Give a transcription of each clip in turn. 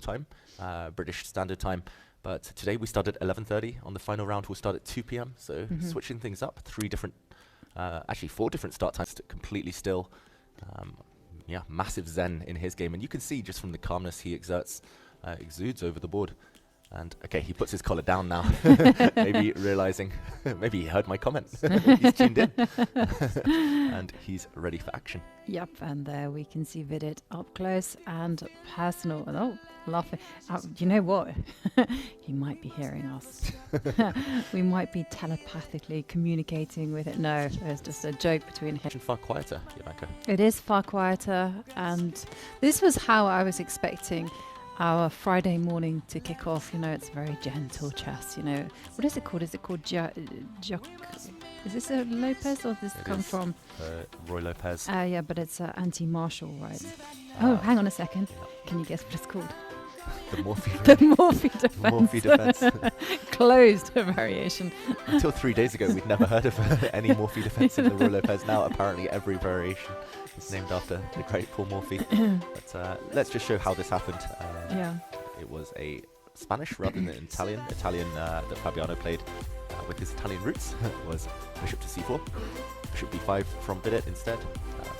time, British Standard Time. But today we start at 11:30. On the final round, we'll start at 2 p.m. So switching things up, actually 4 different start times, completely still. Yeah, massive zen in his game. And you can see just from the calmness he exudes over the board. And okay, he puts his collar down now, maybe realizing, maybe he heard my comment. He's tuned in. And he's ready for action. Yep, and there we can see Vidit up close and personal. Oh, laughing. You know what? He might be hearing us. We might be telepathically communicating with it. No, it's just a joke between him. Far quieter, Esipenko. It is far quieter, and this was how I was expecting our Friday morning to kick off. You know, it's very gentle chess. You know, what is it called? Is it called is this a Lopez or does this come from Roy Lopez? Yeah, but it's anti-martial, right? Oh, hang on a second. Yeah. Can you guess what it's called? The Morphy defense. Closed variation. Until 3 days ago, we'd never heard of any Morphy defense in the Roy Lopez. Now, apparently, every variation is named after the great Paul Morphy. But let's just show how this happened. Yeah. It was a Spanish rather than Italian. That Fabiano played with his Italian roots was bishop to c4, bishop b5 from Vidit instead.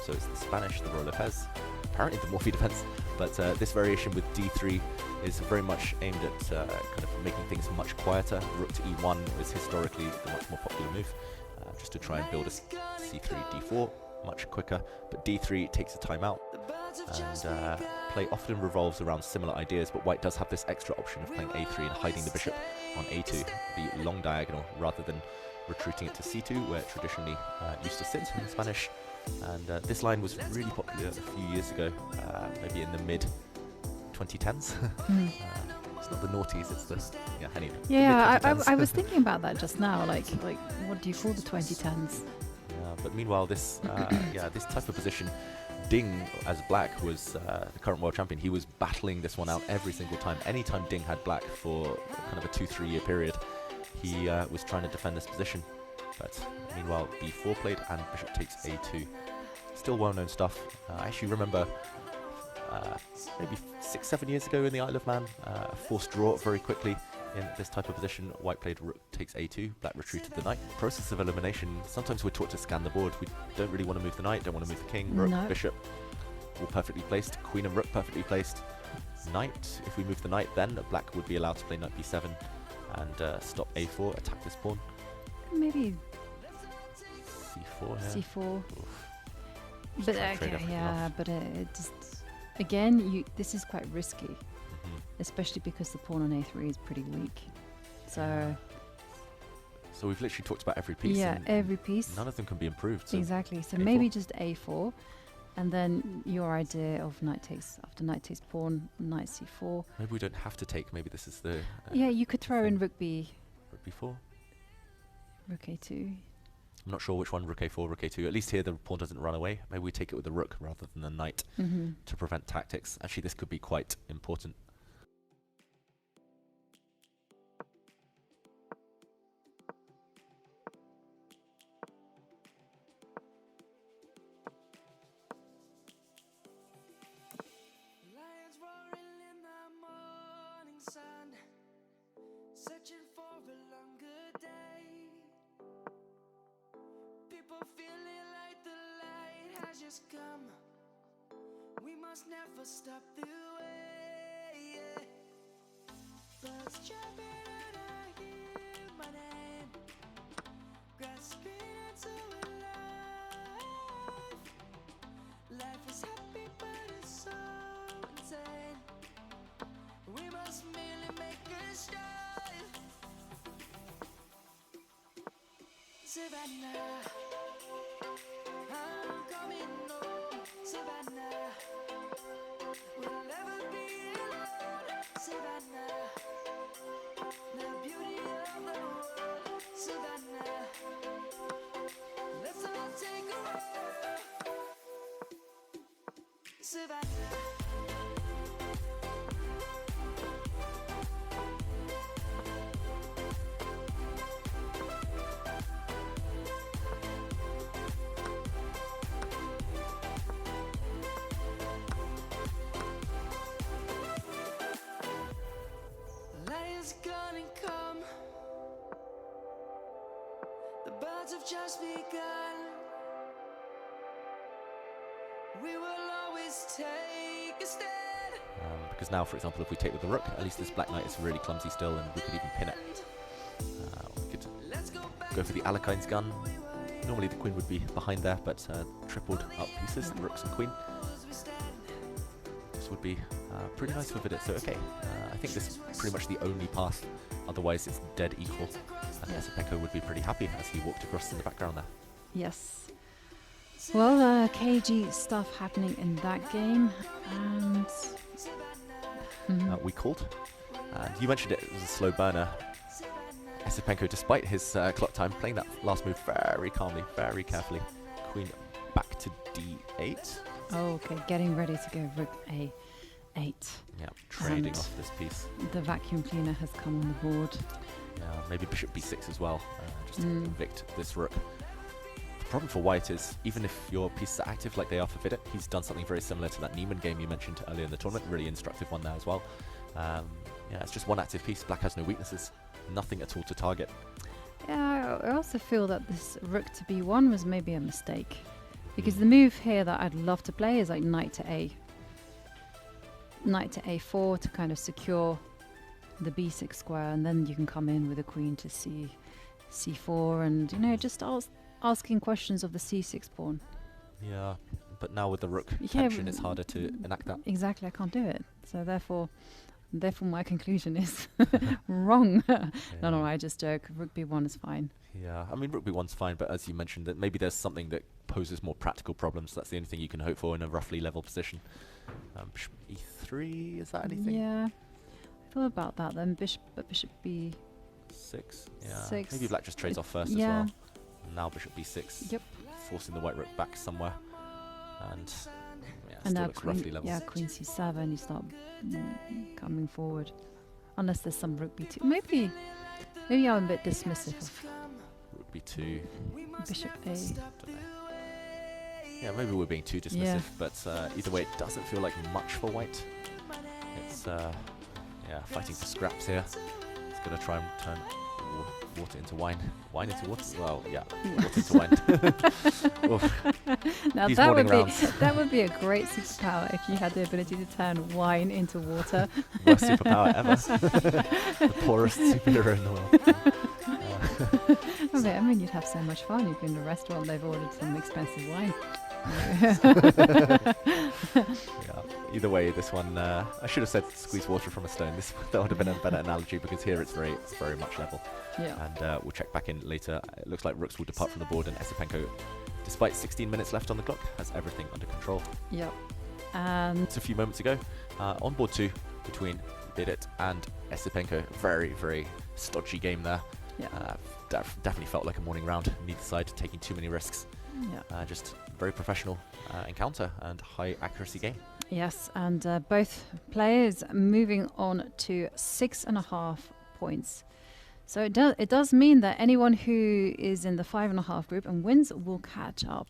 So it's the Spanish, the Roy Lopez, apparently the Morphy defense. But this variation with d3 is very much aimed at kind of making things much quieter. Rook to e1 is historically the much more popular move, just to try and build a c3, d4 much quicker. But d3 takes a timeout, and play often revolves around similar ideas, but white does have this extra option of playing a3 and hiding the bishop on a2, the long diagonal, rather than retreating it to c2, where it traditionally used to sit in Spanish. And this line was really popular a few years ago, maybe in the mid-2010s. It's not the noughties, it's the honey. Yeah, I was thinking about that just now. Like, what do you call the 2010s? Yeah, but meanwhile, this this type of position, Ding as black was the current world champion. He was battling this one out every single time. Anytime Ding had black for kind of a 2-3 year period, he was trying to defend this position. But meanwhile, b4 played and bishop takes a2. Still well-known stuff. I actually remember maybe 6-7 years ago in the Isle of Man, a forced draw very quickly in this type of position. White played rook takes a2, black retreated the knight. Process of elimination, sometimes we're taught to scan the board. We don't really want to move the knight, don't want to move the king. Rook, bishop, all perfectly placed. Queen and rook perfectly placed. Knight, if we move the knight, then black would be allowed to play knight b7 and stop a4, attack this pawn. Maybe c4 here. c4. But okay, yeah, but it just again, this is quite risky, especially because the pawn on a3 is pretty weak. So we've literally talked about every piece. Yeah, every piece. None of them can be improved. So exactly. So a4. maybe just a4, and then your idea of knight takes pawn, knight c4. Maybe we don't have to take. Maybe this is the. Yeah, you could throw in rook b. Rook b4. Rook a2. I'm not sure which one, rook a4, rook a2. At least here the pawn doesn't run away. Maybe we take it with the rook rather than the knight to prevent tactics. Actually, this could be quite important. Lions roaring in the morning sun, searching for a longer day. People feeling like the light has just come. We must never stop the way. Birds jumping and I hear my name, grasping into life. Life is happy but it's so insane. We must merely make a start. Savannah, I'm coming home. Savannah, we'll never be alone. Savannah, the beauty of the world. Savannah, let's all take a walk. Savannah. is gonna come. The birds have just begun. We will always take a stand. Because now, for example, if we take with the rook, at least this black knight is really clumsy still, and we could even pin it. We could go for the Alekhine's gun. Normally the queen would be behind there, but tripled up pieces, the rooks and queen. This would be pretty nice for Vidit. So okay, I think this is pretty much the only path. Otherwise, it's dead equal. And Esipenko would be pretty happy as he walked across in the background there. Yes. Well, KG stuff happening in that game, and We called. And you mentioned it was a slow burner. Esipenko, despite his clock time, playing that last move very calmly, very carefully. Queen back to d8. oh, okay, getting ready to go rook a8. Yeah, trading And off this piece. The vacuum cleaner has come on the board. Yeah, maybe bishop b6 as well, just to evict this rook. The problem for white is, even if your pieces are active like they are for Vidit, he's done something very similar to that Niemann game you mentioned earlier in the tournament. Really instructive one there as well. Yeah, it's just one active piece. Black has no weaknesses, nothing at all to target. Yeah, I also feel that this rook to b1 was maybe a mistake. Because the move here that I'd love to play is like knight to a4 to kind of secure the b6 square, and then you can come in with a queen to c4 and, you know, just asking questions of the c6 pawn. Yeah, but now with the rook tension, it's harder to enact that. Exactly, I can't do it. So therefore my conclusion is wrong. No, I just joke. Rook b1 is fine. Yeah, I mean, rook b1's fine, but as you mentioned, that maybe there's something that poses more practical problems. That's the only thing you can hope for in a roughly level position. Bishop e3, is that anything? Yeah, I thought about that then. Bishop b6. Yeah, Six. maybe black just trades off first as yeah. well. Now bishop b6. Yep. Forcing the white rook back somewhere. And yeah, And still now looks roughly level. yeah, queen c7, you start coming forward. Unless there's some rook b2. Maybe I'm a bit dismissive of Rook b2. bishop a. Don't know. Yeah, maybe we're being too dismissive, Yeah. but either way, it doesn't feel like much for white. It's fighting for scraps here. It's gonna try and turn water into wine. Wine into water? Well, yeah, water into wine. Oof. Now These that morning would rounds. be that would be a great superpower if you had the ability to turn wine into water. Worst superpower ever. The poorest superhero in the world. I mean, you'd have so much fun. You'd be in a restaurant, they've ordered some expensive wine. Yeah. Either way, this one, I should have said squeeze water from a stone. That would have been a better analogy, because here it's very much level. Yeah. And we'll check back in later. It looks like rooks will depart from the board, and Esipenko, despite 16 minutes left on the clock, has everything under control. Yep. And It's a few moments ago. On board 2 between Vidit and Esipenko. Very, very stodgy game there. yeah. Definitely felt like a morning round. Neither side taking too many risks. Yeah. Just very professional encounter and high accuracy game. Yes, and both players moving on to 6.5 points. So it does mean that anyone who is in the 5.5 group and wins will catch up